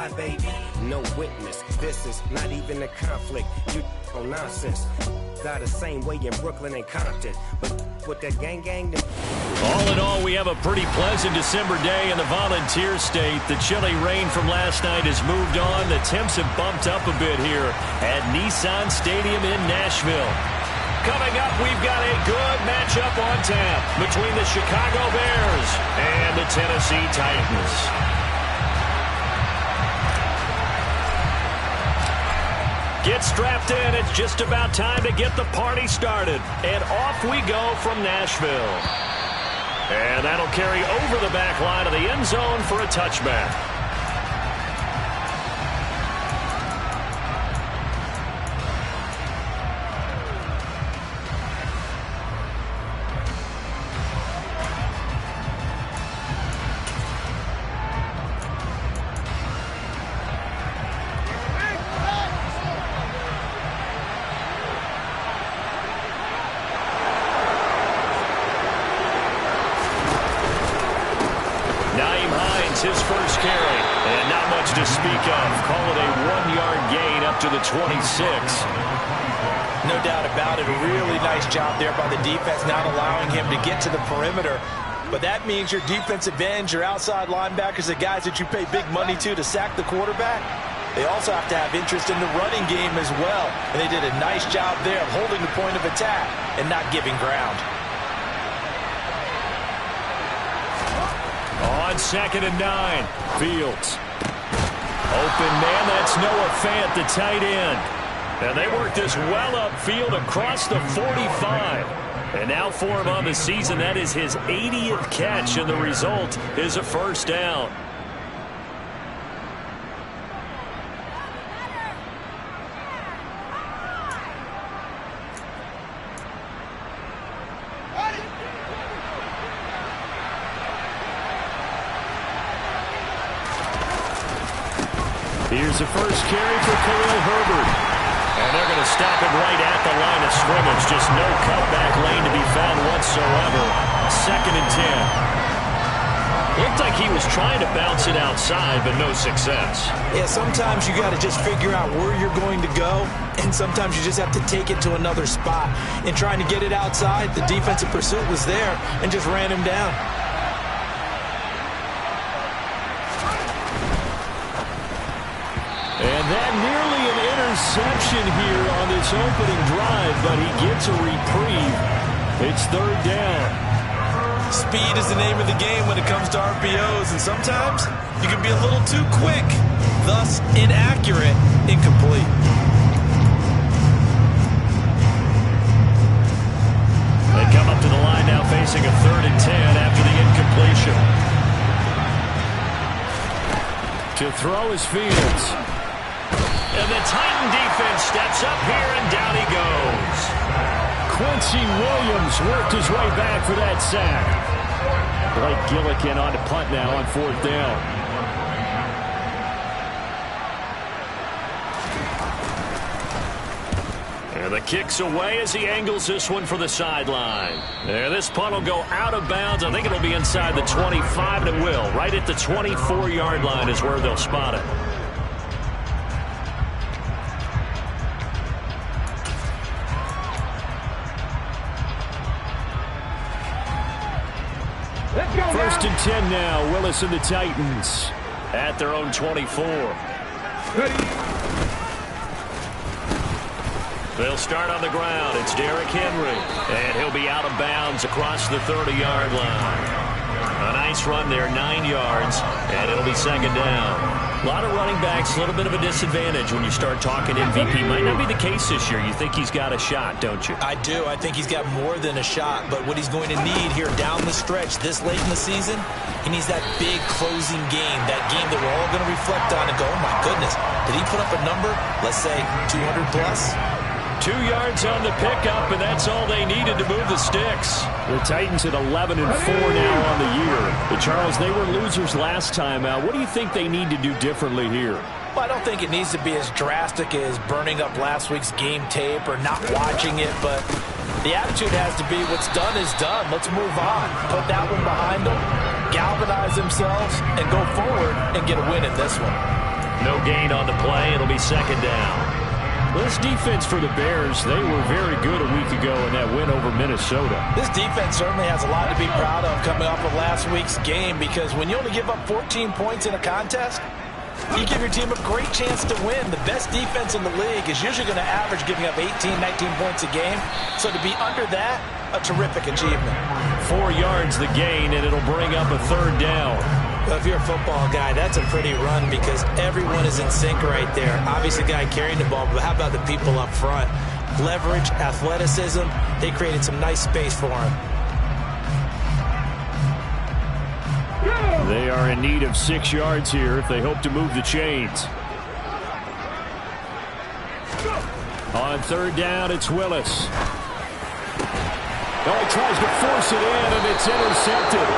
lie, baby. No witness. This is not even a conflict. You on nonsense. Die the same way in Brooklyn and Compton. But with that gang. All in all, we have a pretty pleasant December day in the Volunteer State. The chilly rain from last night has moved on. The temps have bumped up a bit here at Nissan Stadium in Nashville. Coming up, we've got a good matchup on tap between the Chicago Bears and the Tennessee Titans. Get strapped in. It's just about time to get the party started. And off we go from Nashville. And that'll carry over the back line of the end zone for a touchback. His first carry, and not much to speak of. Call it a 1-yard gain up to the 26. No doubt about it. A really nice job there by the defense, not allowing him to get to the perimeter. But that means your defensive ends, your outside linebackers, the guys that you pay big money to sack the quarterback, they also have to have interest in the running game as well. And they did a nice job there of holding the point of attack and not giving ground. On 2nd and 9, Fields. Open man, that's Noah Fant, the tight end. And they work this well upfield across the 45. And now for him on the season, that is his 80th catch, and the result is a first down. Here's the first carry for Khalil Herbert. And they're going to stop him right at the line of scrimmage. Just no cutback lane to be found whatsoever. 2nd and 10. Looked like he was trying to bounce it outside, but no success. Yeah, sometimes you got to just figure out where you're going to go, and sometimes you just have to take it to another spot. In trying to get it outside, the defensive pursuit was there and just ran him down. And that nearly an interception here on this opening drive, but he gets a reprieve. It's 3rd down. Speed is the name of the game when it comes to RPOs, and sometimes you can be a little too quick, thus inaccurate, incomplete. They come up to the line now facing a 3rd and 10 after the incompletion. To throw is Fields. And the Titan defense steps up here, and down he goes. Quincy Williams worked his way back for that sack. Blake Gillikin on to punt now on 4th down. And the kick's away as he angles this one for the sideline. And this punt will go out of bounds. I think it'll be inside the 25, and it will. Right at the 24-yard line is where they'll spot it. First and 10 now. Willis and the Titans at their own 24. They'll start on the ground. It's Derrick Henry. And he'll be out of bounds across the 30-yard line. A nice run there, 9 yards, and it'll be 2nd down. A lot of running backs, a little bit of a disadvantage when you start talking MVP. Might not be the case this year. You think he's got a shot, don't you? I do. I think he's got more than a shot. But what he's going to need here down the stretch this late in the season, he needs that big closing game, that game that we're all going to reflect on and go, oh, my goodness, did he put up a number, let's say 200 plus? 2 yards on the pickup, and that's all they needed to move the sticks. The Titans at 11-4 now on the year. But Charles, they were losers last time out. What do you think they need to do differently here? Well, I don't think it needs to be as drastic as burning up last week's game tape or not watching it, but the attitude has to be what's done is done. Let's move on. Put that one behind them, galvanize themselves, and go forward and get a win in this one. No gain on the play. It'll be second down. This defense for the Bears, they were very good a week ago in that win over Minnesota. This defense certainly has a lot to be proud of coming off of last week's game, because when you only give up 14 points in a contest, you give your team a great chance to win. The best defense in the league is usually going to average giving up 18, 19 points a game. So to be under that, a terrific achievement. 4 yards the gain, and it'll bring up a third down. Well, if you're a football guy, that's a pretty run because everyone is in sync right there. Obviously, the guy carrying the ball, but how about the people up front? Leverage, athleticism, they created some nice space for him. They are in need of 6 yards here if they hope to move the chains. On third down, it's Willis. Oh, he tries to force it in, and it's intercepted.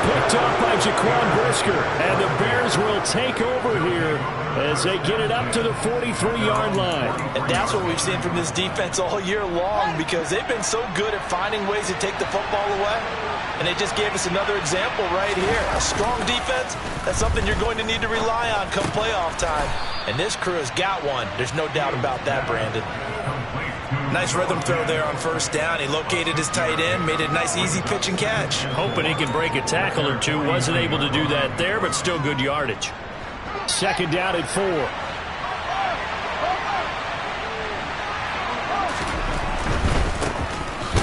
Picked up by Jaquan Brisker, and the Bears will take over here as they get it up to the 43-yard line. And that's what we've seen from this defense all year long, because they've been so good at finding ways to take the football away. And they just gave us another example right here. A strong defense, that's something you're going to need to rely on come playoff time. And this crew has got one. There's no doubt about that, Brandon. Nice rhythm throw there on first down. He located his tight end, made it a nice easy pitch and catch. Hoping he can break a tackle or two. Wasn't able to do that there, but still good yardage. Second down at 4.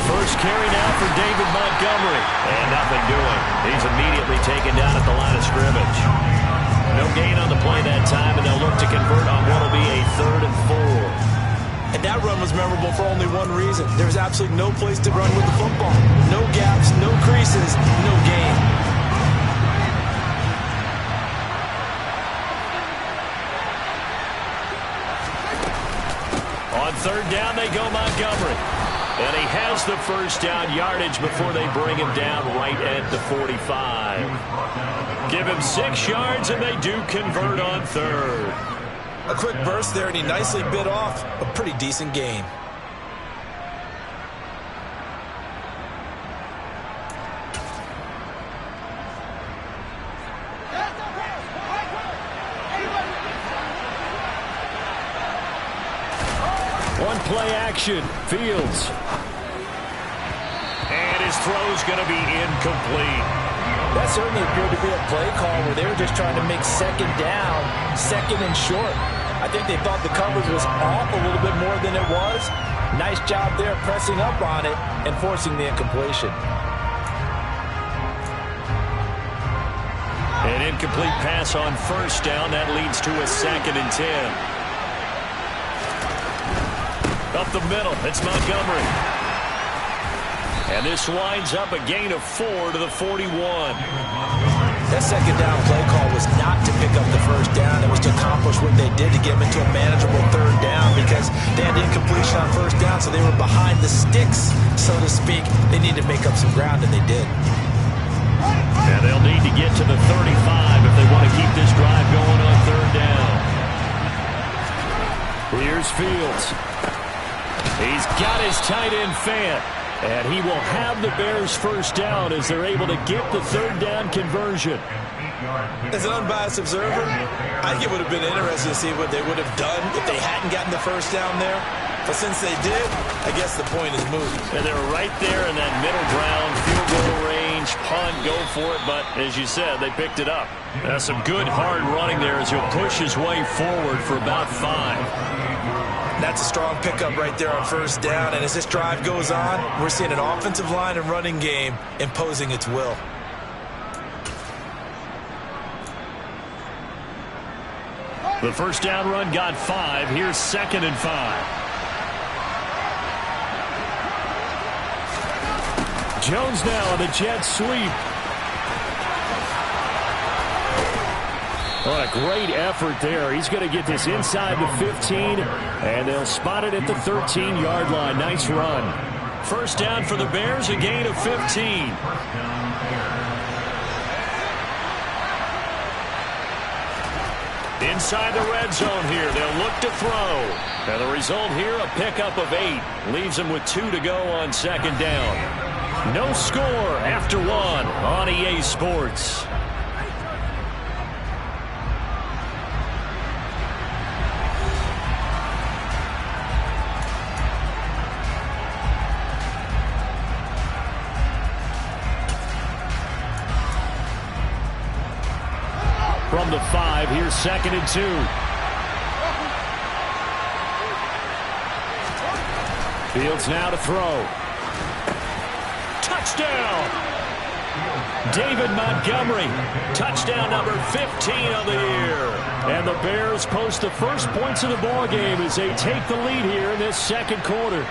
First carry now for David Montgomery. And nothing doing. He's immediately taken down at the line of scrimmage. No gain on the play that time, and they'll look to convert on what will be a 3rd and 4. And that run was memorable for only one reason. There's absolutely no place to run with the football. No gaps, no creases, no gain. On third down, they go Montgomery. And he has the first down yardage before they bring him down right at the 45. Give him 6 yards, and they do convert on third. A quick burst there, and he nicely bit off a pretty decent gain. One play action, Fields. And his throw's going to be incomplete. That certainly appeared to be a play call where they were just trying to make second down, second and short. I think they thought the coverage was off a little bit more than it was. Nice job there pressing up on it and forcing the incompletion. An incomplete pass on first down. That leads to a 2nd and 10. Up the middle, it's Montgomery. And this winds up a gain of 4 to the 41. That second down play call was not to pick up the first down. It was to accomplish what they did to get them into a manageable third down, because they had incompletion on first down, so they were behind the sticks, so to speak. They needed to make up some ground, and they did. And they'll need to get to the 35 if they want to keep this drive going on third down. Here's Fields. He's got his tight end Fant. And he will have the Bears first down as they're able to get the third down conversion. As an unbiased observer, I think it would have been interesting to see what they would have done if they hadn't gotten the first down there. But since they did, I guess the point is moot. And they're right there in that middle ground, field goal range, punt, go for it. But as you said, they picked it up. That's some good hard running there as he'll push his way forward for about 5. That's a strong pickup right there on first down. And as this drive goes on, we're seeing an offensive line and running game imposing its will. The first down run got 5. Here's 2nd and 5. Jones now on the jet sweep. What a great effort there. He's going to get this inside the 15, and they'll spot it at the 13-yard line. Nice run. First down for the Bears, a gain of 15. Inside the red zone here, they'll look to throw. And the result here, a pickup of 8. Leaves them with 2 to go on second down. No score after 1 on EA Sports. from the 5. Here's 2nd and 2. Fields now to throw. Touchdown! David Montgomery, touchdown number 15 of the year. And the Bears post the first points of the ball game as they take the lead here in this second quarter.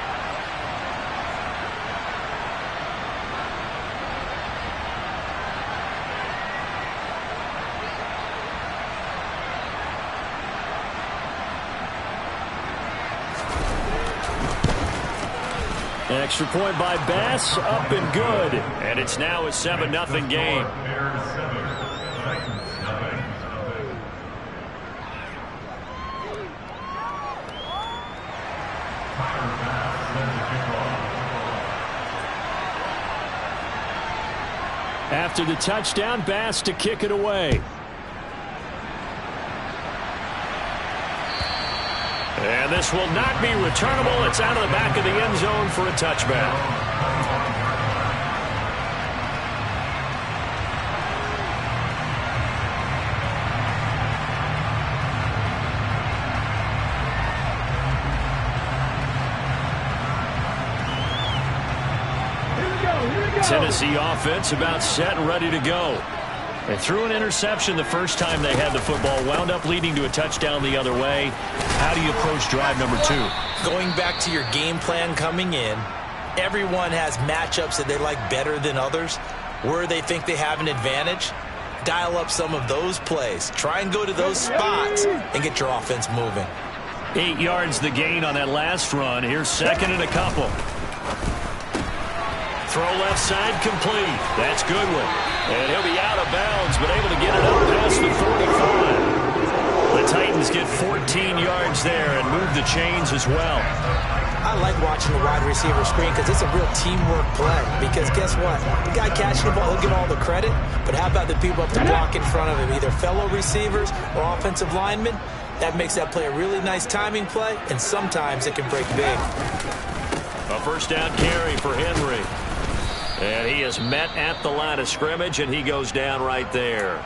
Extra point by Bass, up and good. And it's now a 7-0 game. After the touchdown, Bass to kick it away. And this will not be returnable. It's out of the back of the end zone for a touchback. Tennessee offense about set and ready to go. They threw an interception the first time they had the football, wound up leading to a touchdown the other way. How do you approach drive number 2? Going back to your game plan coming in, everyone has matchups that they like better than others, where they think they have an advantage. Dial up some of those plays. Try and go to those spots and get your offense moving. 8 yards the gain on that last run. Here's 2nd and a couple. Throw left side complete. That's Goodwin. And he'll be out of bounds, but able to get it up past the 45. The Titans get 14 yards there and move the chains as well. I like watching the wide receiver screen because it's a real teamwork play. Because guess what? The guy catching the ball, he'll get all the credit. But how about the people up to block in front of him, either fellow receivers or offensive linemen? That makes that play a really nice timing play, and sometimes it can break big. A first down carry for Henry. And he is met at the line of scrimmage, and he goes down right there.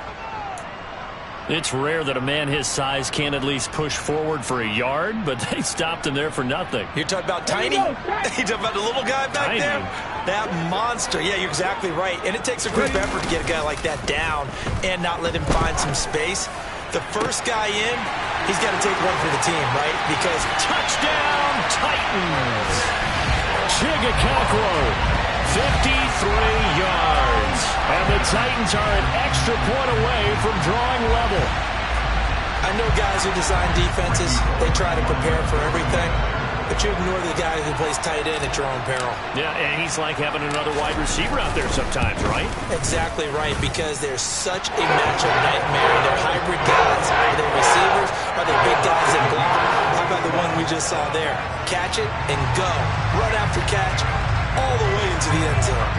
It's rare that a man his size can't at least push forward for a yard, but they stopped him there for nothing. You're talking about tiny? You're talking about the little guy back there? That monster. Yeah, you're exactly right. And it takes a group effort to get a guy like that down and not let him find some space. The first guy in, he's got to take one for the team, right? Because touchdown Titans. Chigakakro. 53 yards. And the Titans are an extra point away from drawing level. I know guys who design defenses, they try to prepare for everything, but you ignore the guy who plays tight end at your own peril. Yeah, and he's like having another wide receiver out there sometimes, right? Exactly right, because they're such a matchup nightmare. They're hybrid guys. Are they receivers? Are they big guys that block? How about the one we just saw there? Catch it and go. Run after catch. All the way into the end zone.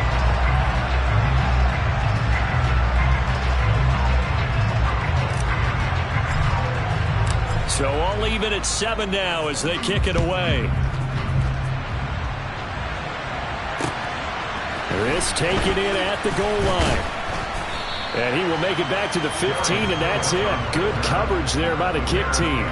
So all even at 7 now as they kick it away. This taken in at the goal line. And he will make it back to the 15, and that's it. Good coverage there by the kick team.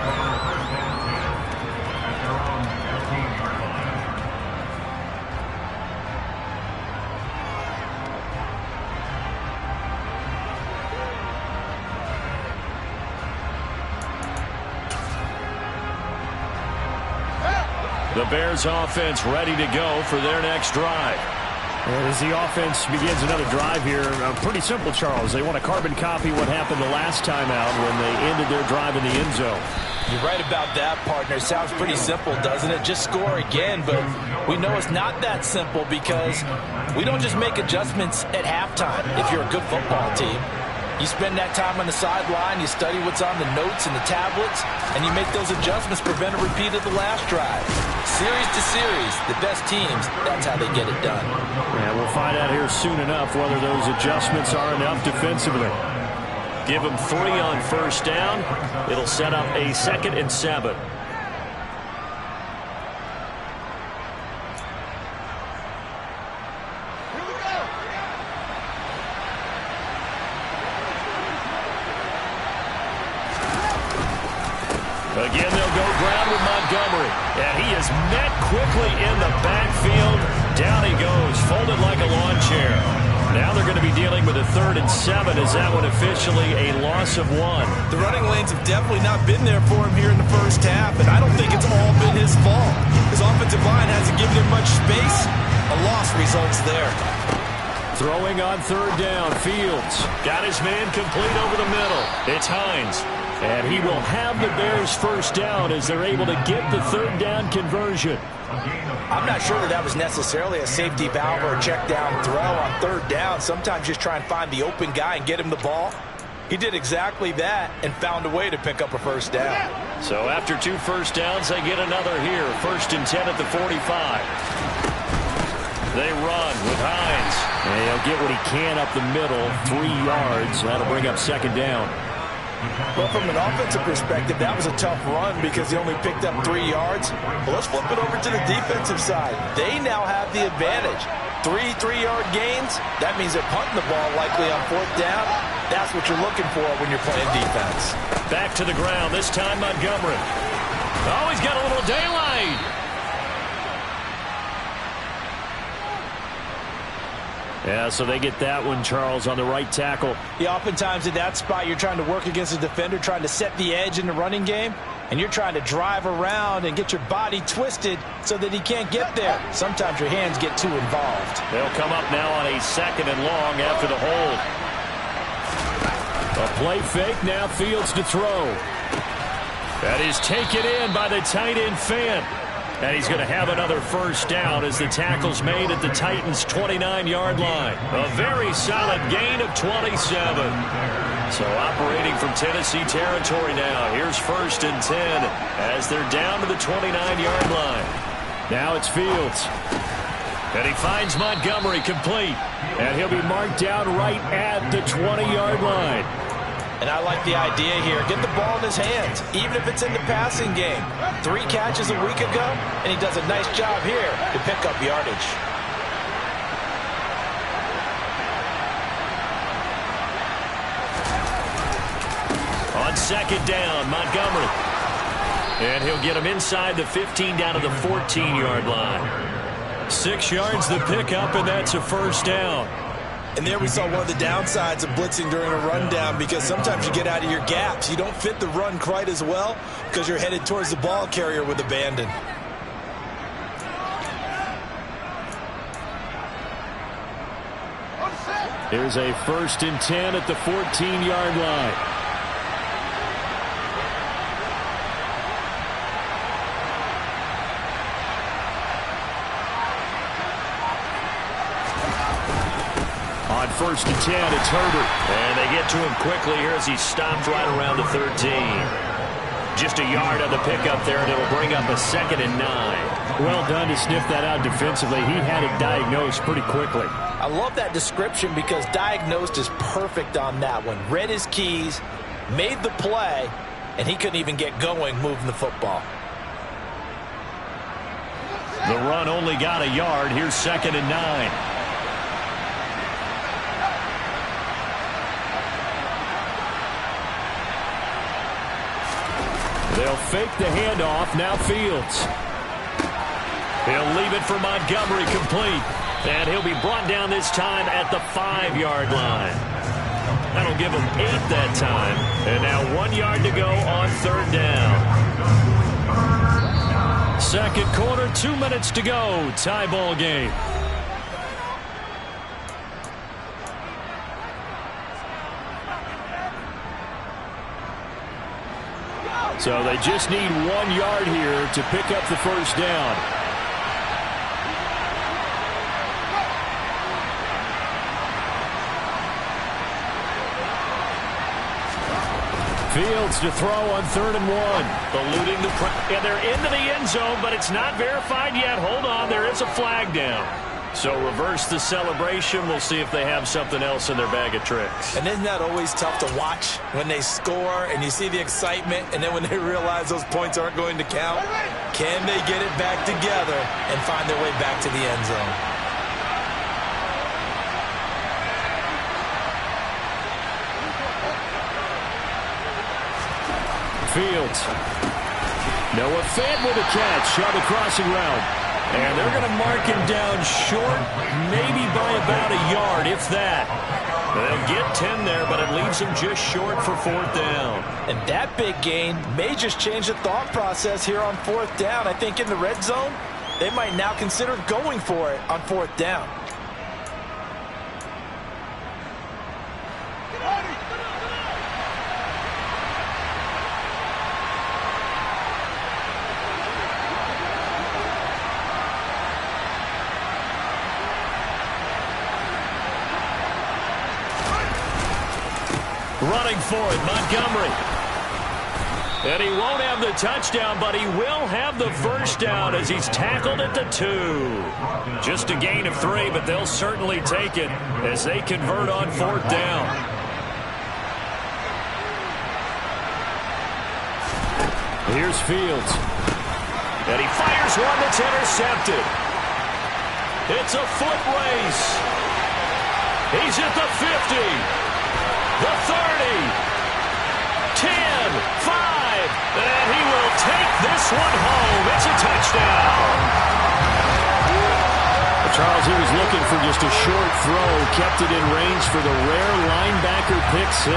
The Bears offense ready to go for their next drive. And as the offense begins another drive here, pretty simple, Charles. They want to carbon copy what happened the last time out when they ended their drive in the end zone. You're right about that, partner. Sounds pretty simple, doesn't it? Just score again, but we know it's not that simple because we don't just make adjustments at halftime if you're a good football team. You spend that time on the sideline, you study what's on the notes and the tablets, and you make those adjustments, prevent a repeat of the last drive. Series to series, the best teams, that's how they get it done. And we'll find out here soon enough whether those adjustments are enough defensively. Give them 3 on first down. It'll set up a 2nd and 7. Again, they'll go ground with Montgomery. And he is met quickly in the backfield. Down he goes, folded like a lawn chair. Now they're going to be dealing with a 3rd and 7. Is that one officially a loss of 1? The running lanes have definitely not been there for him here in the first half, and I don't think it's all been his fault. His offensive line hasn't given him much space. A loss results there. Throwing on 3rd down, Fields got his man complete over the middle. It's Hines. And he will have the Bears first down as they're able to get the 3rd down conversion. I'm not sure that was necessarily a safety valve or a check down throw on 3rd down. Sometimes just try and find the open guy and get him the ball. He did exactly that and found a way to pick up a first down. So after 2 first downs, they get another here. 1st and 10 at the 45. They run with Hines. And he'll get what he can up the middle, 3 yards. That'll bring up 2nd down. Well, from an offensive perspective, that was a tough run because he only picked up 3 yards. But let's flip it over to the defensive side. They now have the advantage. 3 3-yard gains. That means they're punting the ball likely on 4th down. That's what you're looking for when you're playing defense. Back to the ground, this time Montgomery. Oh, he's got a little daylight. Yeah, so they get that one, Charles, on the right tackle. Yeah, oftentimes in that spot, you're trying to work against a defender, trying to set the edge in the running game, and you're trying to drive around and get your body twisted so that he can't get there. Sometimes your hands get too involved. They'll come up now on a 2nd and long after the hold. A play fake, now Fields to throw. That is taken in by the tight end Fant. And he's going to have another first down as the tackle's made at the Titans' 29-yard line. A very solid gain of 27. So operating from Tennessee territory now. Here's 1st and 10 as they're down to the 29-yard line. Now it's Fields. And he finds Montgomery complete. And he'll be marked down right at the 20-yard line. And I like the idea here. Get the ball in his hands, even if it's in the passing game. 3 catches a week ago, and he does a nice job here to pick up yardage. On 2nd down, Montgomery. And he'll get him inside the 15 down to the 14-yard line. 6 yards the pickup, and that's a first down. And there we saw one of the downsides of blitzing during a rundown because sometimes you get out of your gaps. You don't fit the run quite as well because you're headed towards the ball carrier with abandon. Here's a 1st and 10 at the 14-yard line. On 1st and 10, it's Herbert. And they get to him quickly here as he stopped right around the 13. Just a yard on the pickup there, and it'll bring up a 2nd and 9. Well done to sniff that out defensively. He had it diagnosed pretty quickly. I love that description because diagnosed is perfect on that one. Read his keys, made the play, and he couldn't even get going moving the football. The run only got a yard. Here's 2nd and 9. They'll fake the handoff. Now Fields. He'll leave it for Montgomery complete. And he'll be brought down this time at the 5-yard line. That'll give him 8 that time. And now 1 yard to go on 3rd down. 2nd quarter, 2 minutes to go. Tie ball game. So they just need 1 yard here to pick up the first down. Fields to throw on 3rd and 1. Eluding the pressure. And they're into the end zone, but it's not verified yet. Hold on, there is a flag down. So reverse the celebration. We'll see if they have something else in their bag of tricks. And isn't that always tough to watch when they score and you see the excitement and then when they realize those points aren't going to count? Can they get it back together and find their way back to the end zone? Fields Noah Fant with a catch on the crossing route. And they're going to mark him down short, maybe by about a yard, if that. They'll get 10 there, but it leaves them just short for 4th down. And that big gain may just change the thought process here on 4th down. I think in the red zone, they might now consider going for it on 4th down. Running for it, Montgomery. And he won't have the touchdown, but he will have the first down as he's tackled at the 2. Just a gain of 3, but they'll certainly take it as they convert on 4th down. Here's Fields. And he fires one that's intercepted. It's a foot race. He's at the 50. The 30, 10, 5, and he will take this one home. It's a touchdown. Charles, he was looking for just a short throw, kept it in range for the rare linebacker pick 6.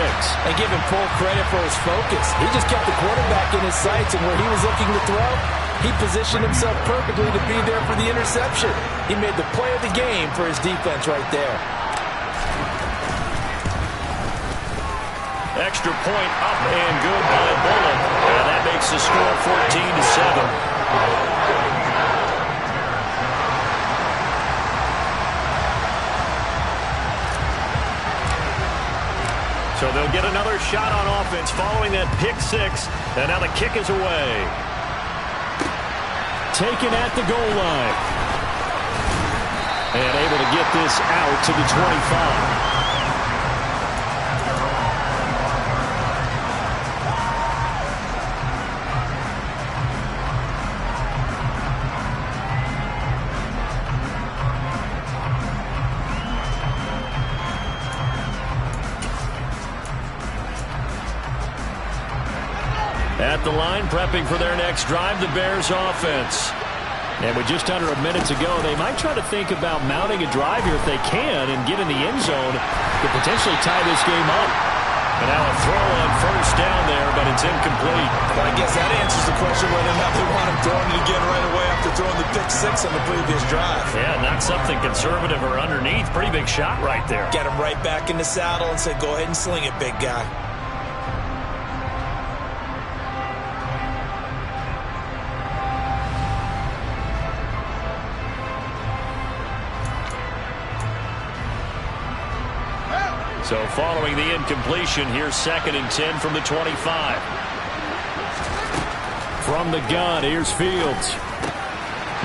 And give him full credit for his focus. He just kept the quarterback in his sights, and where he was looking to throw, he positioned himself perfectly to be there for the interception. He made the play of the game for his defense right there. Extra point up and good by Bullen. And that makes the score 14-7. So they'll get another shot on offense following that pick 6. And now the kick is away. Taken at the goal line. And able to get this out to the 25. At the line, prepping for their next drive, the Bears offense. And with just under a minute to go, they might try to think about mounting a drive here if they can and get in the end zone to potentially tie this game up. And now a throw on first down there, but it's incomplete. Well, I guess that answers the question whether or not they want him throwing it again right away after throwing the pick 6 on the previous drive. Yeah, not something conservative or underneath. Pretty big shot right there. Get him right back in the saddle and say, go ahead and sling it, big guy. So following the incompletion, here's 2nd and 10 from the 25. From the gun, here's Fields.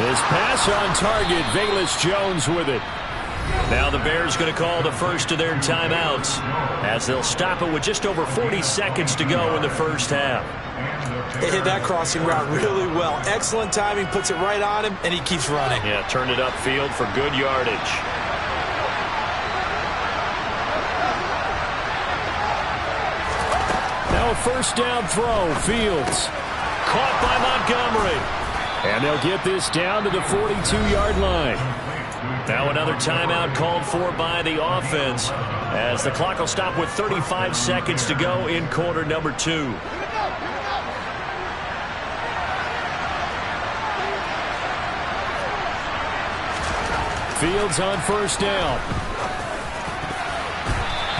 His pass on target, Velus Jones with it. Now the Bears going to call the first of their timeouts as they'll stop it with just over 40 seconds to go in the first half. They hit that crossing route really well. Excellent timing, puts it right on him, and he keeps running. Yeah, turned it upfield for good yardage. Now a first down throw, Fields. Caught by Montgomery. And they'll get this down to the 42-yard line. Now another timeout called for by the offense as the clock will stop with 35 seconds to go in quarter number 2. Fields on first down.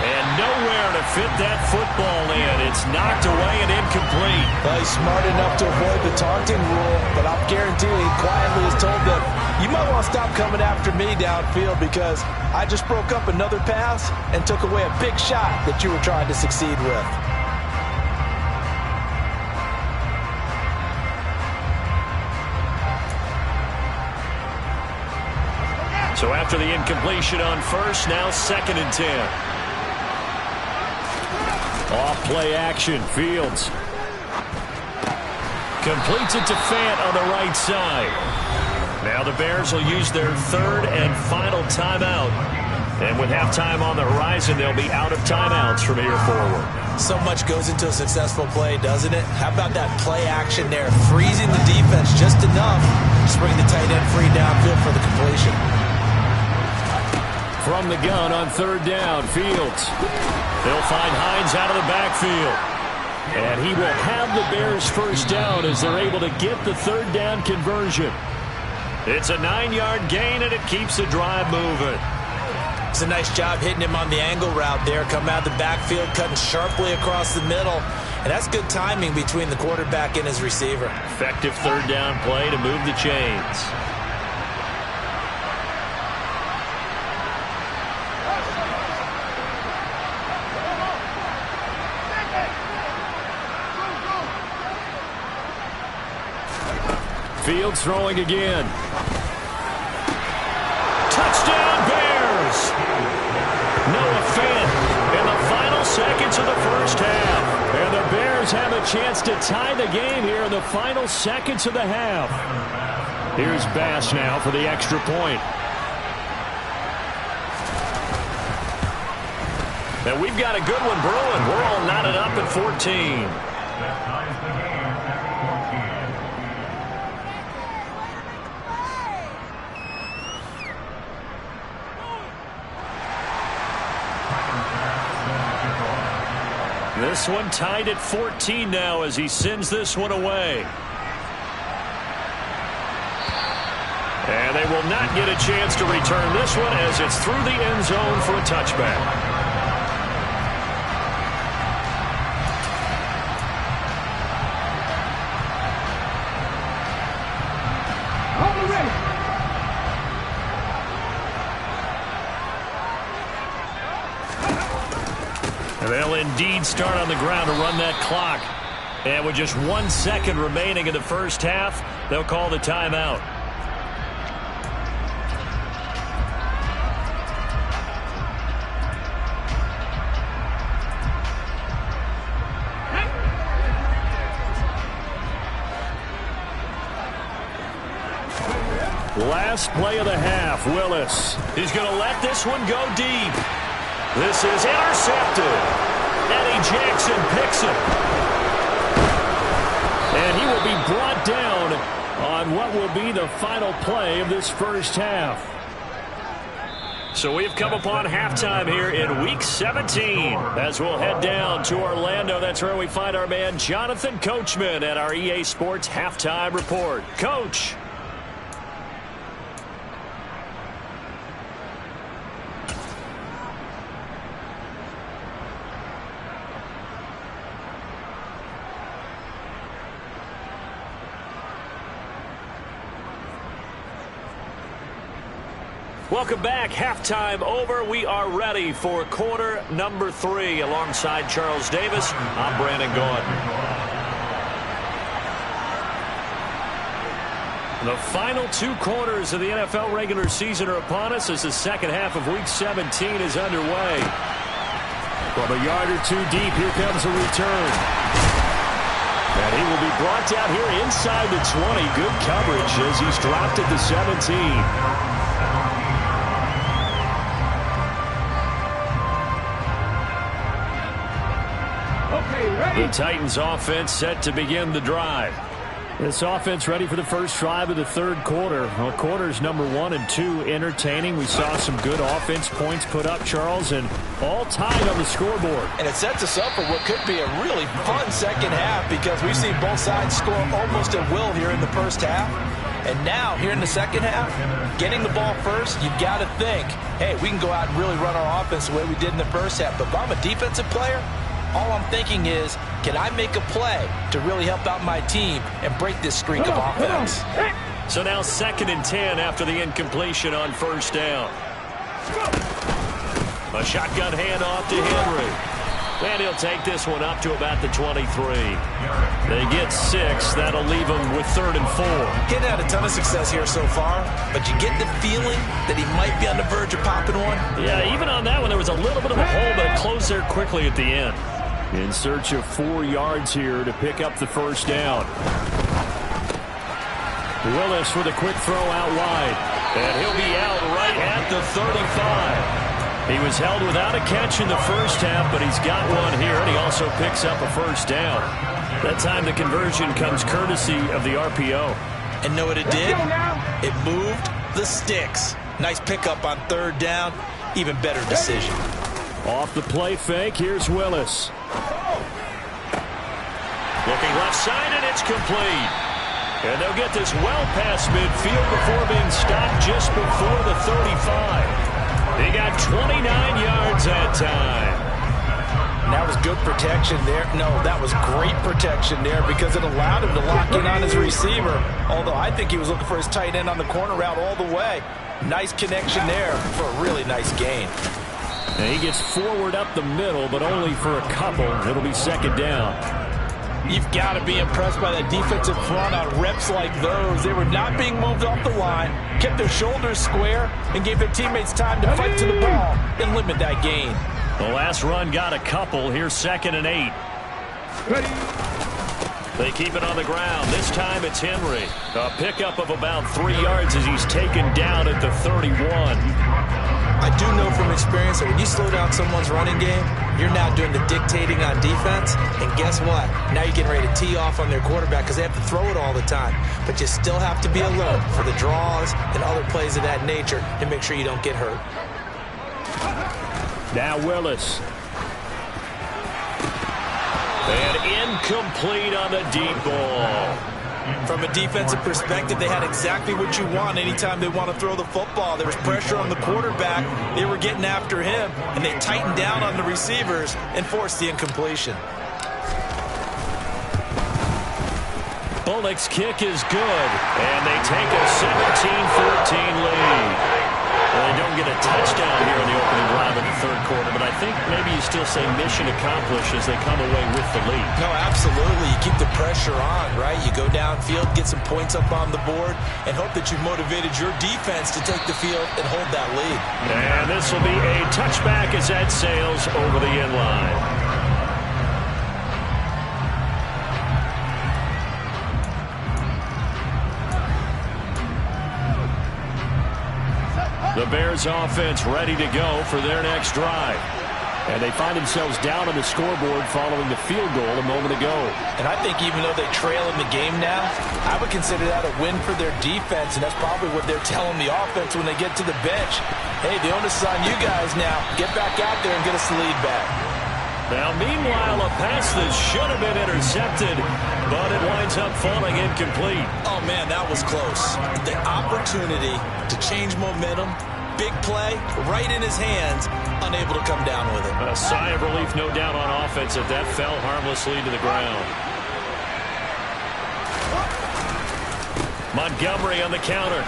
And nowhere to fit that football in. It's knocked away and incomplete. Well, he's smart enough to avoid the taunting rule, but I'm guaranteeing he quietly has told them, you might want to stop coming after me downfield because I just broke up another pass and took away a big shot that you were trying to succeed with. So after the incompletion on first, now 2nd and 10. Off play action, Fields. Completes it to Fant on the right side. Now the Bears will use their 3rd and final timeout. And with halftime on the horizon, they'll be out of timeouts from here forward. So much goes into a successful play, doesn't it? How about that play action there? Freezing the defense just enough to bring the tight end free downfield for the completion. From the gun on third down, Fields. They'll find Hines out of the backfield. And he will have the Bears first down as they're able to get the third down conversion. It's a 9-yard gain, and it keeps the drive moving. It's a nice job hitting him on the angle route there. Come out of the backfield, cutting sharply across the middle. And that's good timing between the quarterback and his receiver. Effective third down play to move the chains. Fields throwing again. Touchdown, Bears! Noah Fant in the final seconds of the first half. And the Bears have a chance to tie the game here in the final seconds of the half. Here's Bass now for the extra point. And we've got a good one brewing. We're all knotted up at 14. This one tied at 14 now as he sends this one away. And they will not get a chance to return this one as it's through the end zone for a touchback. They'll indeed start on the ground to run that clock. And with just 1 second remaining in the first half, they'll call the timeout. Last play of the half, Willis. He's going to let this one go deep. This is intercepted. Eddie Jackson picks it. And he will be brought down on what will be the final play of this first half. So we've come upon halftime here in Week 17. As we'll head down to Orlando, that's where we find our man Jonathan Coachman at our EA Sports Halftime Report. Coach. Welcome back. Halftime over. We are ready for quarter number 3. Alongside Charles Davis, I'm Brandon Gaudin. The final 2 quarters of the NFL regular season are upon us as the second half of Week 17 is underway. From a yard or 2 deep, here comes a return. And he will be brought down here inside the 20. Good coverage as he's dropped at the 17. The Titans offense set to begin the drive. This offense ready for the first drive of the third quarter. Well, quarters number 1 and 2 entertaining. We saw some good offense points put up, Charles, and all tied on the scoreboard. And it sets us up for what could be a really fun second half because we've seen both sides score almost at will here in the first half. And now, here in the second half, getting the ball first, you've got to think, hey, we can go out and really run our offense the way we did in the first half. But if I'm a defensive player, all I'm thinking is, can I make a play to really help out my team and break this streak of offense? So now 2nd and 10 after the incompletion on first down. A shotgun handoff to Henry. And he'll take this one up to about the 23. They get 6. That'll leave them with 3rd and 4. Getting had a ton of success here so far, but you get the feeling that he might be on the verge of popping one. Yeah, even on that one, there was a little bit of a hole, but it closed there quickly at the end. In search of 4 yards here to pick up the first down. Willis with a quick throw out wide. And he'll be out right at the 35. He was held without a catch in the first half, but he's got one here, and he also picks up a first down. That time the conversion comes courtesy of the RPO. And know what it did? It moved the sticks. Nice pickup on third down. Even better decision. Off the play fake, here's Willis. Looking left side, and it's complete. And they'll get this well past midfield before being stopped just before the 35. He got 29 yards that time. And that was good protection there. No, that was great protection there because it allowed him to lock in on his receiver. Although I think he was looking for his tight end on the corner route all the way. Nice connection there for a really nice gain. And he gets forward up the middle, but only for a couple. It'll be second down. You've got to be impressed by that defensive front on reps like those. They were not being moved off the line, kept their shoulders square, and gave their teammates time to fight to the ball and limit that gain. The last run got a couple. Here's 2nd and 8. They keep it on the ground. This time it's Henry. A pickup of about 3 yards as he's taken down at the 31. I do know from experience that when you slow down someone's running game, you're now doing the dictating on defense. And guess what? Now you're getting ready to tee off on their quarterback because they have to throw it all the time. But you still have to be alert for the draws and other plays of that nature to make sure you don't get hurt. Now Willis. And incomplete on the deep ball. From a defensive perspective, they had exactly what you want anytime they want to throw the football. There was pressure on the quarterback. They were getting after him, and they tightened down on the receivers and forced the incompletion. Bullock's kick is good, and they take a 17-14 lead. Well, they don't get a touchdown here in the opening drive of the third quarter, but I think maybe you still say mission accomplished as they come away with the lead. No, absolutely. You keep the pressure on, right? You go downfield, get some points up on the board, and hope that you've motivated your defense to take the field and hold that lead. And this will be a touchback as that sails over the end line. The Bears offense ready to go for their next drive. And they find themselves down on the scoreboard following the field goal a moment ago. And I think even though they trail in the game now, I would consider that a win for their defense, and that's probably what they're telling the offense when they get to the bench. Hey, the onus is on you guys now. Get back out there and get us the lead back. Now, meanwhile, a pass that should have been intercepted, but it winds up falling incomplete. Oh, man, that was close. The opportunity to change momentum, big play, right in his hands, unable to come down with it. A sigh of relief, no doubt, on offense if that fell harmlessly to the ground. Montgomery on the counter.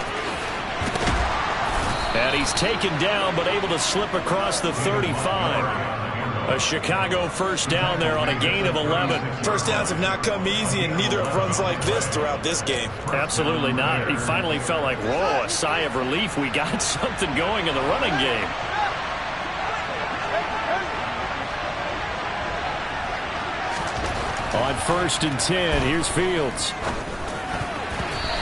And he's taken down, but able to slip across the 35. A Chicago first down there on a gain of 11. First downs have not come easy, and neither have runs like this throughout this game. Absolutely not. He finally felt like, whoa, a sigh of relief. We got something going in the running game. On 1st and 10, here's Fields.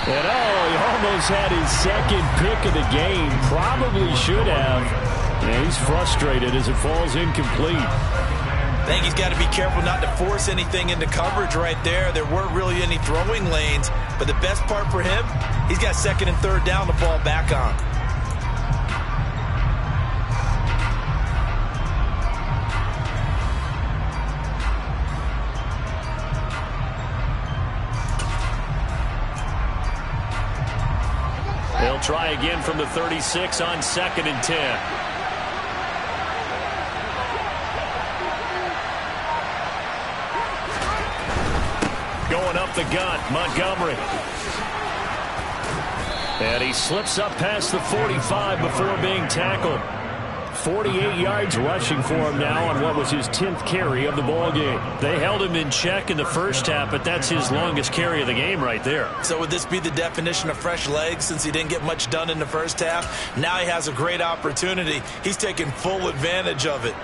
And he almost had his second pick of the game. Probably should have. And he's frustrated as it falls incomplete. I think he's got to be careful not to force anything into coverage right there. There weren't really any throwing lanes. But the best part for him, he's got 2nd and 3rd down to fall back on. They'll try again from the 36 on 2nd and 10. Going up the gut, Montgomery. And he slips up past the 45 before being tackled. 48 yards rushing for him now on what was his 10th carry of the ballgame. They held him in check in the first half, but that's his longest carry of the game right there. So would this be the definition of fresh legs since he didn't get much done in the first half? Now he has a great opportunity. He's taking full advantage of it.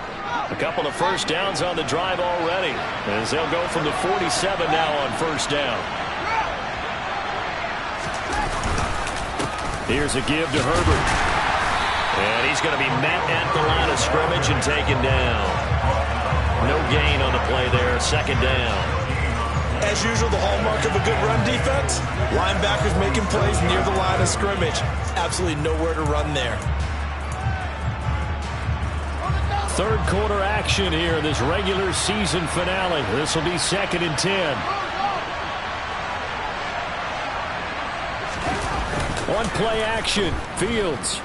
A couple of first downs on the drive already, as they'll go from the 47 now on 1st down. Here's a give to Herbert. And he's going to be met at the line of scrimmage and taken down. No gain on the play there. Second down. As usual, the hallmark of a good run defense, linebackers making plays near the line of scrimmage. Absolutely nowhere to run there. Third quarter action here in this regular season finale. This will be 2nd and 10. One play action. Fields.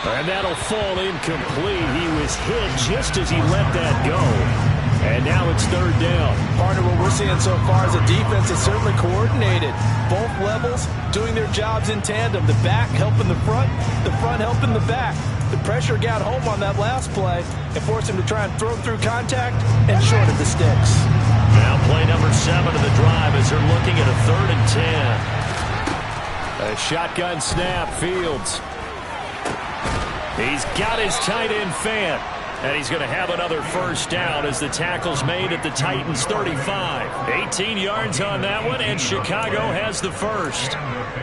And that'll fall incomplete. He was hit just as he let that go. And now it's 3rd down. Partner, what we're seeing so far is a defense that's certainly coordinated. Both levels doing their jobs in tandem. The back helping the front helping the back. The pressure got home on that last play and forced him to try and throw through contact and shorted the sticks. Now play number 7 of the drive as they're looking at a 3rd and 10. A shotgun snap. Fields. He's got his tight end fan. And he's going to have another first down as the tackle's made at the Titans' 35. 18 yards on that one, and Chicago has the first.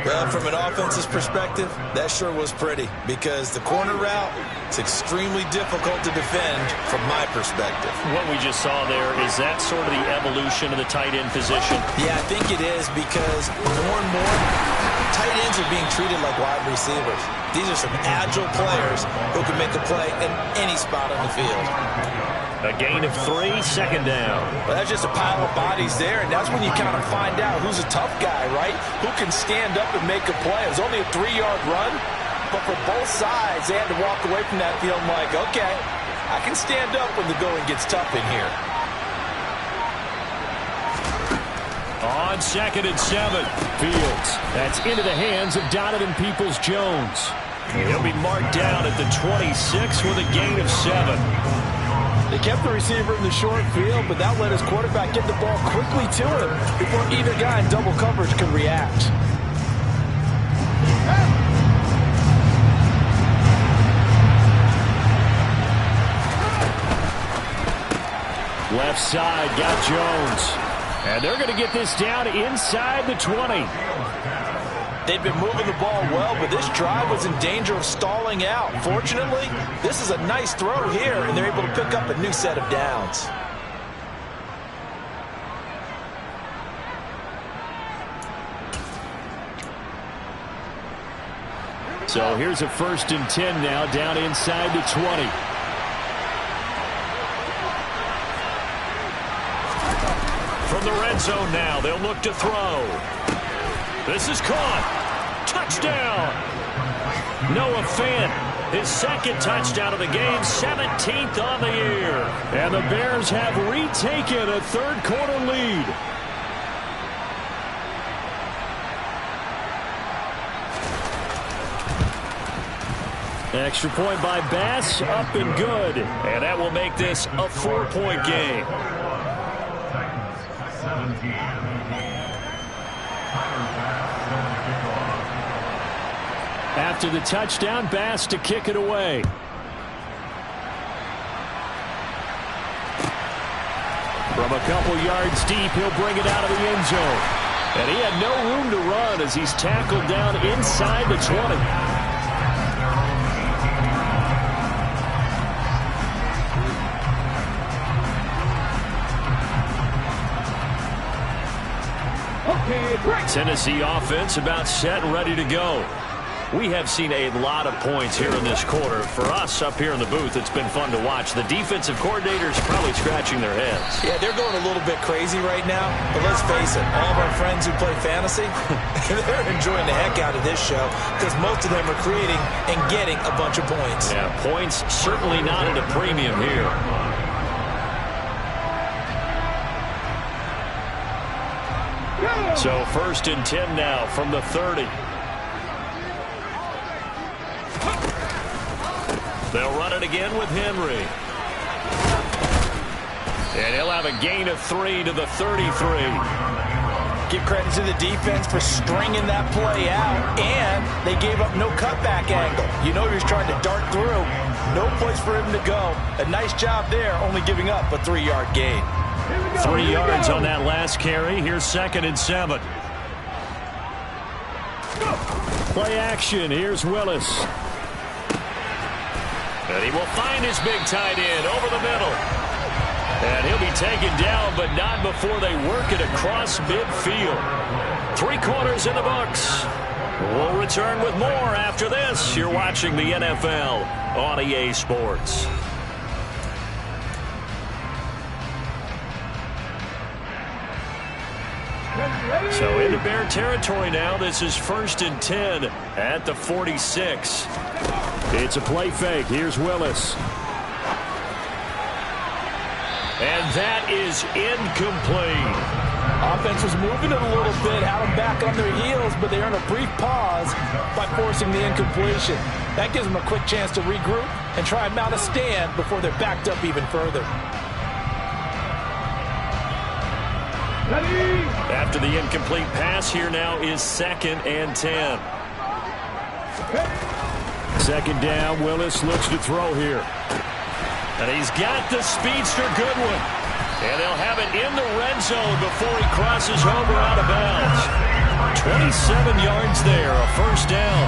Well, from an offense's perspective, that sure was pretty because the corner route is extremely difficult to defend from my perspective. What we just saw there, is that sort of the evolution of the tight end position? Yeah, I think it is because more and more tight ends are being treated like wide receivers. These are some agile players who can make a play in any spot on the field. A gain of 3, 2nd down. Well, that's just a pile of bodies there, and that's when you kind of find out who's a tough guy, right? Who can stand up and make a play. It was only a 3-yard run, but for both sides, they had to walk away from that feeling like, okay, I can stand up when the going gets tough in here. On 2nd and 7, Fields. That's into the hands of Donovan Peoples-Jones. He'll be marked down at the 26 with a gain of 7. They kept the receiver in the short field, but that let his quarterback get the ball quickly to him before either guy in double coverage could react. Left side, got Jones. And they're going to get this down inside the 20. They've been moving the ball well, but this drive was in danger of stalling out. Fortunately, this is a nice throw here, and they're able to pick up a new set of downs. So here's a 1st and 10 now, down inside the 20. From the red zone now, they'll look to throw. This is caught. Touchdown. Noah Fant, his 2nd touchdown of the game, 17th on the year. And the Bears have retaken a 3rd quarter lead. Extra point by Bass, up and good. And that will make this a 4-point game. After the touchdown, Bass to kick it away. From a couple yards deep, he'll bring it out of the end zone. And he had no room to run as he's tackled down inside the 20. Tennessee offense about set and ready to go. We have seen a lot of points here in this quarter. For us up here in the booth, it's been fun to watch. The defensive coordinators probably scratching their heads. Yeah, they're going a little bit crazy right now. But let's face it, all of our friends who play fantasy, they're enjoying the heck out of this show because most of them are creating and getting a bunch of points. Yeah, points certainly not at a premium here. So 1st and 10 now from the 30. They'll run it again with Henry. And he'll have a gain of 3 to the 33. Give credit to the defense for stringing that play out, and they gave up no cutback angle. You know he was trying to dart through. No place for him to go. A nice job there, only giving up a 3-yard gain. 3 yards on that last carry. Here's 2nd and 7. Play action. Here's Willis. And he will find his big tight end over the middle. And he'll be taken down, but not before they work it across midfield. 3 quarters in the books. We'll return with more after this. You're watching the NFL on EA Sports. So into Bear territory now. This is 1st and 10 at the 46. It's a play fake. Here's Willis. And that is incomplete. Offense was moving it a little bit, had them back on their heels, but they earned a brief pause by forcing the incompletion. That gives them a quick chance to regroup and try and mount a stand before they're backed up even further. After the incomplete pass, here now is 2nd and 10. 2nd down, Willis looks to throw here. And he's got the speedster Goodwin. And they'll have it in the red zone before he crosses over out of bounds. 27 yards there, a 1st down.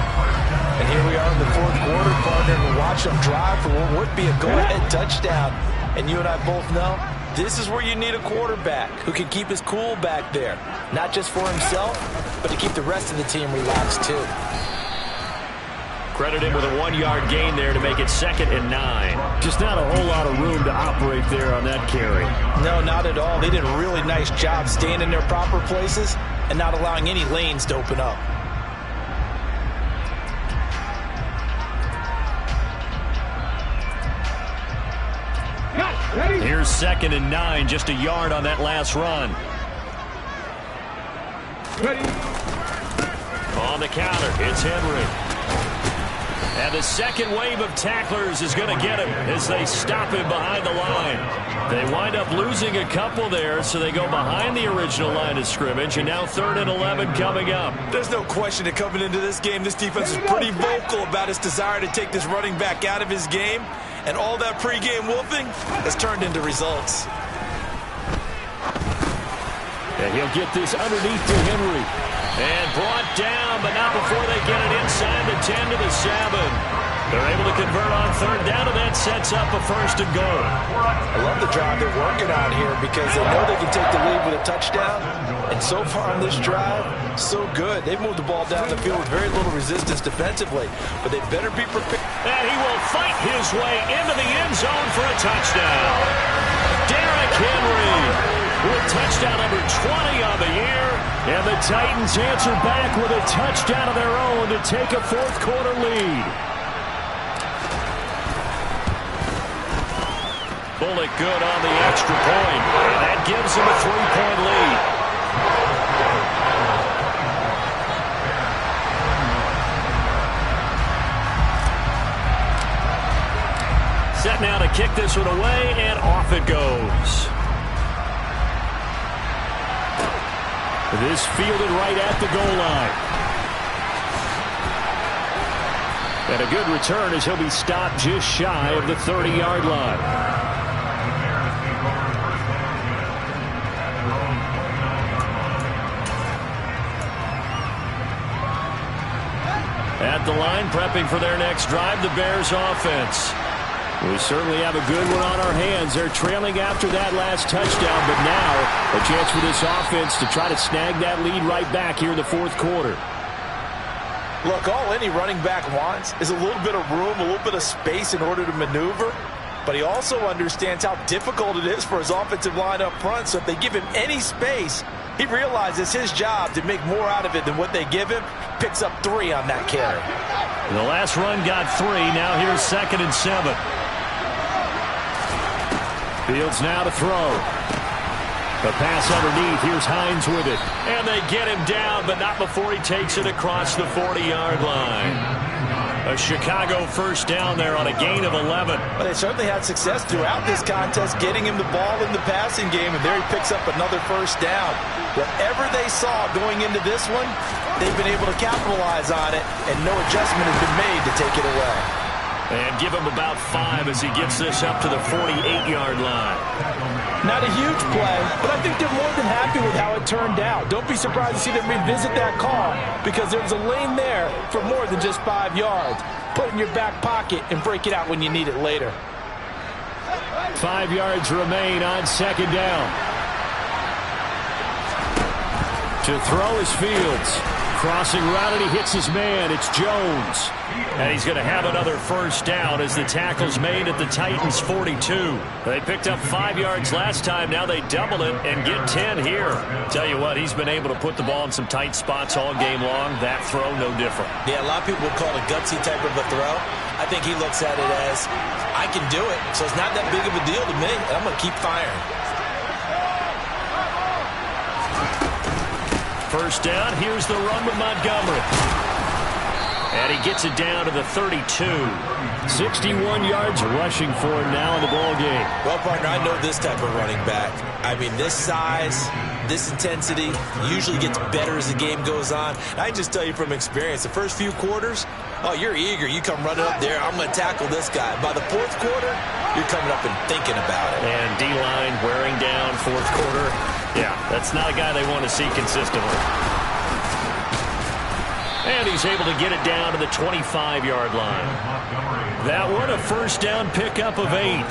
And here we are in the 4th quarter, partner, and watch them drive for what would be a go-ahead touchdown. And you and I both know this is where you need a quarterback who can keep his cool back there. Not just for himself, but to keep the rest of the team relaxed too. Credit him with a 1-yard gain there to make it 2nd and 9. Just not a whole lot of room to operate there on that carry. No, not at all. They did a really nice job staying in their proper places and not allowing any lanes to open up. Here's 2nd and 9, just a yard on that last run. On the counter, it's Henry. And the second wave of tacklers is going to get him as they stop him behind the line. They wind up losing a couple there, so they go behind the original line of scrimmage, and now 3rd and 11 coming up. There's no question that coming into this game, this defense is pretty vocal about its desire to take this running back out of his game, and all that pregame wolfing has turned into results. And he'll get this underneath to Henry. And brought down, but not before they get it inside the 10 to the 7. They're able to convert on 3rd down, and that sets up a 1st and goal. I love the drive they're working on here because they know they can take the lead with a touchdown. And so far on this drive, so good. They've moved the ball down the field with very little resistance defensively, but they better be prepared. And he will fight his way into the end zone for a touchdown. Derrick Henry with touchdown number 20 on the year. And the Titans answer back with a touchdown of their own to take a 4th quarter lead. Bullock good on the extra point. And that gives them a 3-point lead. Set now to kick this one away, and off it goes. This fielded right at the goal line. And a good return as he'll be stopped just shy of the 30-yard line. At the line, prepping for their next drive, the Bears offense. We certainly have a good one on our hands. They're trailing after that last touchdown, but now a chance for this offense to try to snag that lead right back here in the 4th quarter. Look, all any running back wants is a little bit of room, a little bit of space in order to maneuver, but he also understands how difficult it is for his offensive line up front, so if they give him any space, he realizes his job to make more out of it than what they give him. Picks up 3 on that carry. The last run got 3. Now here's 2nd and 7. Fields now to throw. The pass underneath. Here's Hines with it. And they get him down, but not before he takes it across the 40-yard line. A Chicago 1st down there on a gain of 11. Well, they certainly had success throughout this contest getting him the ball in the passing game, and there he picks up another 1st down. Whatever they saw going into this one, they've been able to capitalize on it, and no adjustment has been made to take it away. And give him about 5 as he gets this up to the 48-yard line. Not a huge play, but I think they're more than happy with how it turned out. Don't be surprised to see them revisit that call because there was a lane there for more than just 5 yards. put it in your back pocket and break it out when you need it later. 5 yards remain on second down. To throw is Fields. Crossing route, and he hits his man. It's Jones. And he's going to have another first down as the tackle's made at the Titans' 42. They picked up 5 yards last time. Now they double it and get 10 here. Tell you what, he's been able to put the ball in some tight spots all game long. That throw, no different. Yeah, a lot of people would call it a gutsy type of a throw. I think he looks at it as, I can do it, so it's not that big of a deal to me, and I'm going to keep firing. First down, here's the run with Montgomery. And he gets it down to the 32. 61 yards rushing for him now in the ball game. Well, partner, I know this type of running back. I mean, this size, this intensity usually gets better as the game goes on. And I can just tell you from experience, the first few quarters, oh, you're eager. You come running up there, I'm going to tackle this guy. By the fourth quarter, you're coming up and thinking about it. And D-line wearing down fourth quarter. Yeah, that's not a guy they want to see consistently. And he's able to get it down to the 25-yard line. That one, a first down pickup of 8.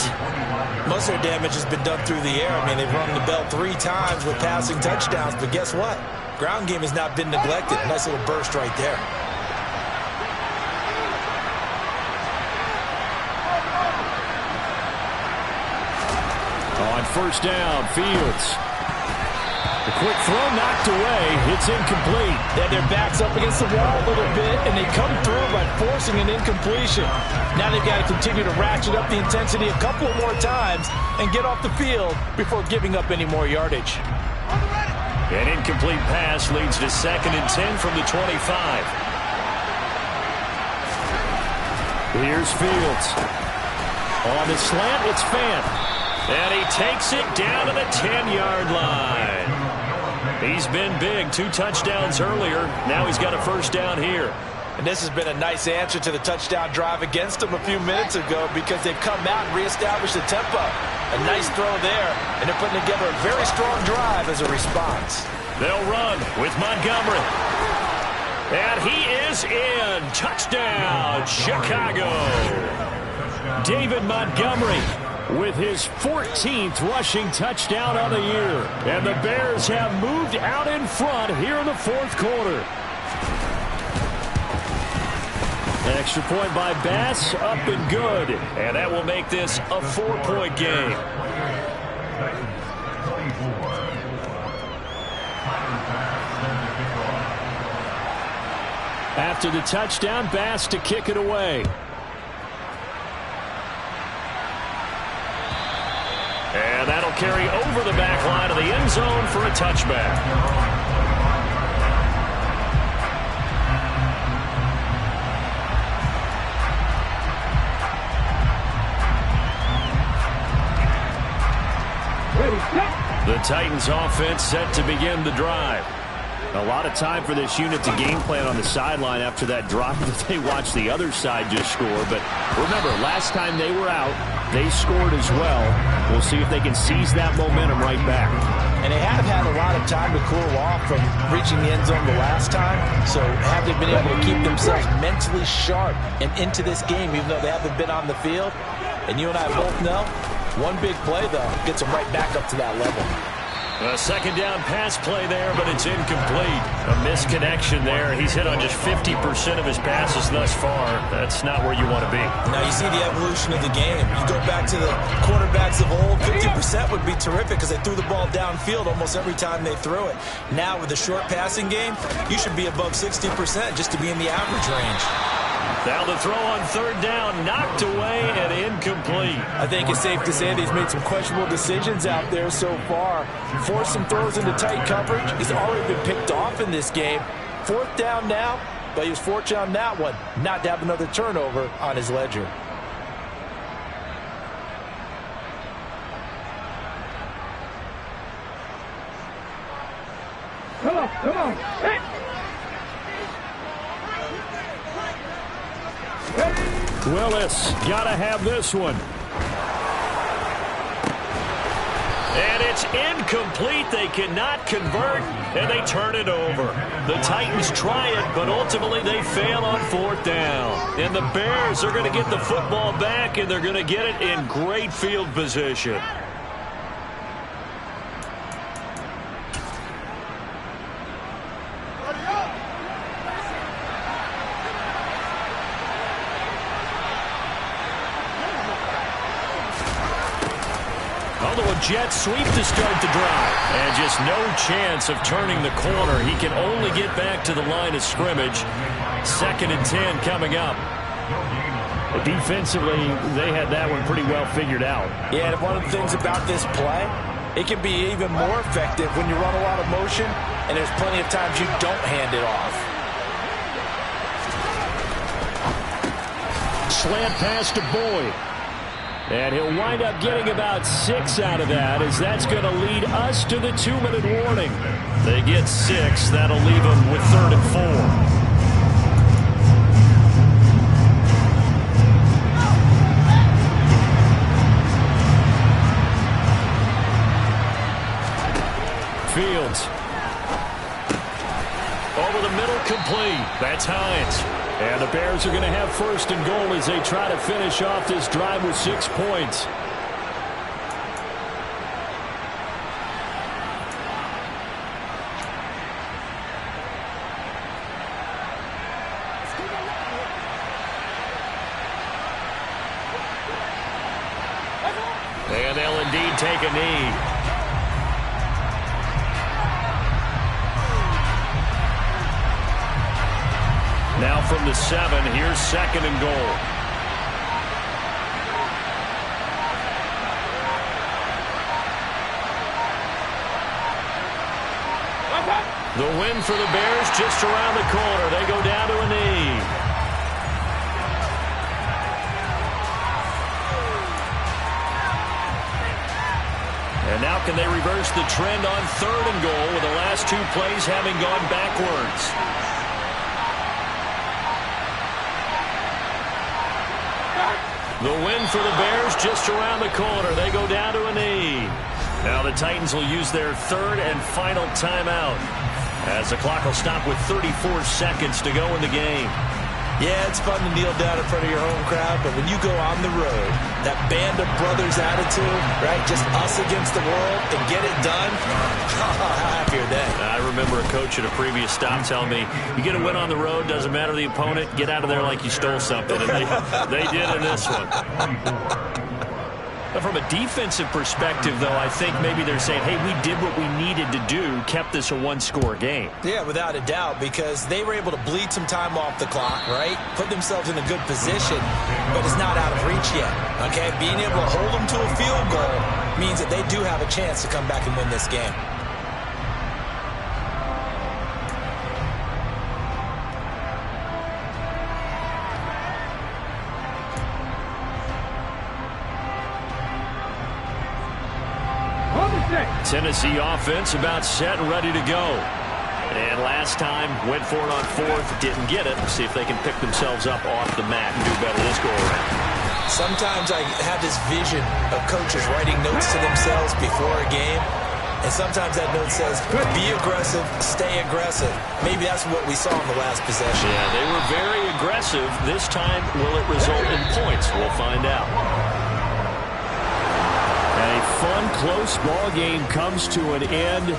Most of their damage has been done through the air. I mean, they've rung the bell 3 times with passing touchdowns, but guess what? Ground game has not been neglected. Nice little burst right there. On first down, Fields. The quick throw knocked away. It's incomplete. They had their backs up against the wall a little bit, and they come through by forcing an incompletion. Now they've got to continue to ratchet up the intensity a couple of more times and get off the field before giving up any more yardage. An incomplete pass leads to 2nd and 10 from the 25. Here's Fields. On the slant, it's Fant. And he takes it down to the 10-yard line. He's been big. 2 touchdowns earlier. Now he's got a first down here. And this has been a nice answer to the touchdown drive against them a few minutes ago because they've come out and reestablished the tempo. A nice throw there, and they're putting together a very strong drive as a response. They'll run with Montgomery. And he is in. Touchdown, Chicago. David Montgomery with his 14th rushing touchdown on the year. And the Bears have moved out in front here in the fourth quarter. An extra point by Bass, up and good. And that will make this a 4-point game. After the touchdown, Bass to kick it away. And that'll carry over the back line of the end zone for a touchback. The Titans offense set to begin the drive. A lot of time for this unit to game plan on the sideline after that drop that they watched the other side just score. But remember, last time they were out, they scored as well. We'll see if they can seize that momentum right back. And they have had a lot of time to cool off from reaching the end zone the last time. So have they been able to keep themselves mentally sharp and into this game, even though they haven't been on the field? And you and I both know, one big play, though, gets them right back up to that level. A second down pass play there, but it's incomplete. A misconnection there. He's hit on just 50% of his passes thus far. That's not where you want to be. Now you see the evolution of the game. You go back to the quarterbacks of old, 50% would be terrific because they threw the ball downfield almost every time they threw it. Now with the short passing game, you should be above 60% just to be in the average range. Now the throw on third down, knocked away and incomplete. I think it's safe to say that he's made some questionable decisions out there so far. Forced some throws into tight coverage. He's already been picked off in this game. 4th down now, but he was fortunate on that one not to have another turnover on his ledger. Come on. Hey. Willis got to have this one. And it's incomplete. They cannot convert, and they turn it over. The Titans try it, but ultimately they fail on 4th down. And the Bears are going to get the football back, and they're going to get it in great field position. Jet sweep to start the drive. And just no chance of turning the corner. He can only get back to the line of scrimmage. 2nd and 10 coming up. Defensively, they had that one pretty well figured out. Yeah, and one of the things about this play, it can be even more effective when you run a lot of motion, and there's plenty of times you don't hand it off. Slant pass to Boyd. And he'll wind up getting about 6 out of that, as that's going to lead us to the 2-minute warning. They get 6. That'll leave them with 3rd and 4. Fields. Over the middle, complete. That's Hines. And the Bears are going to have 1st and goal as they try to finish off this drive with 6 points. And they'll indeed take a knee. Now from the 7, here's 2nd and goal. The win for the Bears just around the corner. They go down to a knee. And now can they reverse the trend on 3rd and goal with the last 2 plays having gone backwards? The win for the Bears just around the corner. They go down to a knee. Now the Titans will use their 3rd and final timeout, as the clock will stop with 34 seconds to go in the game. Yeah, it's fun to kneel down in front of your home crowd, but when you go on the road, that band of brothers attitude, right, just us against the world and get it done, how happier they. I remember a coach at a previous stop telling me, you get a win on the road, doesn't matter the opponent, get out of there like you stole something. And they did in this one. But from a defensive perspective, though, I think maybe they're saying, hey, we did what we needed to do, kept this a 1-score game. Yeah, without a doubt, because they were able to bleed some time off the clock, right? Put themselves in a good position, but it's not out of reach yet, okay? Being able to hold them to a field goal means that they do have a chance to come back and win this game. Tennessee offense about set and ready to go. And last time went for it on 4th, didn't get it. See if they can pick themselves up off the mat and do better this go around. Sometimes I have this vision of coaches writing notes to themselves before a game, and sometimes that note says, be aggressive, stay aggressive. Maybe that's what we saw in the last possession. Yeah, they were very aggressive. This time, will it result in points? We'll find out. A fun, close ball game comes to an end.